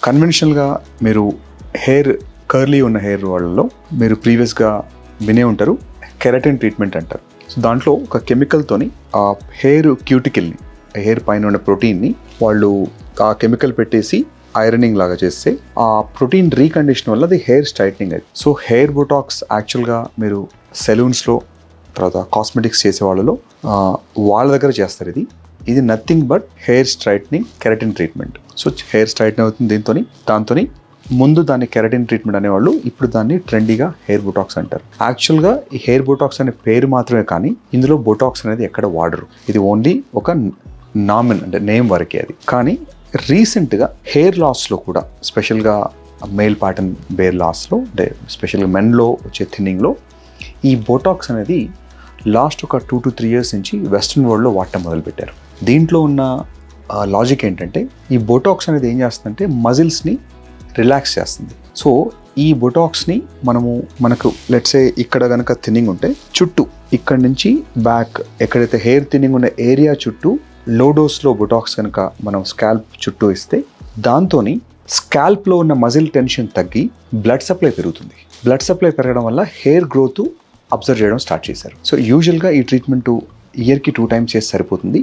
కన్వెన్షనల్గా మీరు hair curly ఉన్న hair వాళ్ళలో మీరు ప్రీవియస్గా వినే ఉంటారు, కెరటిన్ ట్రీట్మెంట్ అంటారు. సో దాంట్లో ఒక కెమికల్తోని ఆ హెయిర్ క్యూటికల్ని, హెయిర్ పైన ఉన్న ప్రోటీన్ని వాళ్ళు ఆ కెమికల్ పెట్టేసి ఐరనింగ్ లాగా చేస్తే ఆ ప్రోటీన్ రీకండిషన్ వల్ల అది హెయిర్ స్ట్రైట్నింగ్ అది. సో హెయిర్ బొటాక్స్ యాక్చువల్గా మీరు సెలూన్స్లో తర్వాత కాస్మెటిక్స్ చేసే వాళ్ళలో వాళ్ళ దగ్గర చేస్తారు. ఇది nothing but hair straightening keratin treatment. So hair straightening అవుతుంది దాంతో ముందు దాన్ని కెరటిన్ ట్రీట్మెంట్ అనేవాళ్ళు, ఇప్పుడు దాన్ని ట్రెండీగా హెయిర్ బొటాక్స్ అంటారు. యాక్చువల్గా ఈ హెయిర్ బొటాక్స్ అనే పేరు మాత్రమే, కానీ ఇందులో బొటాక్స్ అనేది ఎక్కడ వాడరు. ఇది ఓన్లీ ఒక నామిన్ అంటే నేమ్ వరకే అది. కానీ రీసెంట్గా హెయిర్ లాస్లో కూడా, స్పెషల్గా మేల్ ప్యాటర్న్ బేర్ లాస్లో అంటే స్పెషల్గా మెన్లో వచ్చే థిన్నింగ్లో ఈ బొటాక్స్ అనేది లాస్ట్ ఒక 2 to 3 years నుంచి వెస్ట్రన్ వరల్డ్లో వాడటం మొదలుపెట్టారు. దీంట్లో ఉన్న లాజిక్ ఏంటంటే ఈ బొటాక్స్ అనేది ఏం చేస్తుందంటే మజిల్స్ని రిలాక్స్ చేస్తుంది. సో ఈ బొటాక్స్ని మనకు లెట్సే ఇక్కడ కనుక థిన్నింగ్ ఉంటే చుట్టూ ఇక్కడ నుంచి బ్యాక్ ఎక్కడైతే హెయిర్ థిన్నింగ్ ఉన్న ఏరియా చుట్టూ లో డోస్లో బొటాక్స్ కనుక మనం స్కాల్ప్ చుట్టూ ఇస్తే దాంతోని స్కాల్ప్లో ఉన్న మజిల్ టెన్షన్ తగ్గి బ్లడ్ సప్లై పెరుగుతుంది. బ్లడ్ సప్లై పెరగడం వల్ల హెయిర్ గ్రోత్ అబ్జర్వ్ చేయడం స్టార్ట్ చేశారు. సో యూజువల్గా ఈ ట్రీట్మెంట్ ఇయర్కి 2 times చేసి సరిపోతుంది.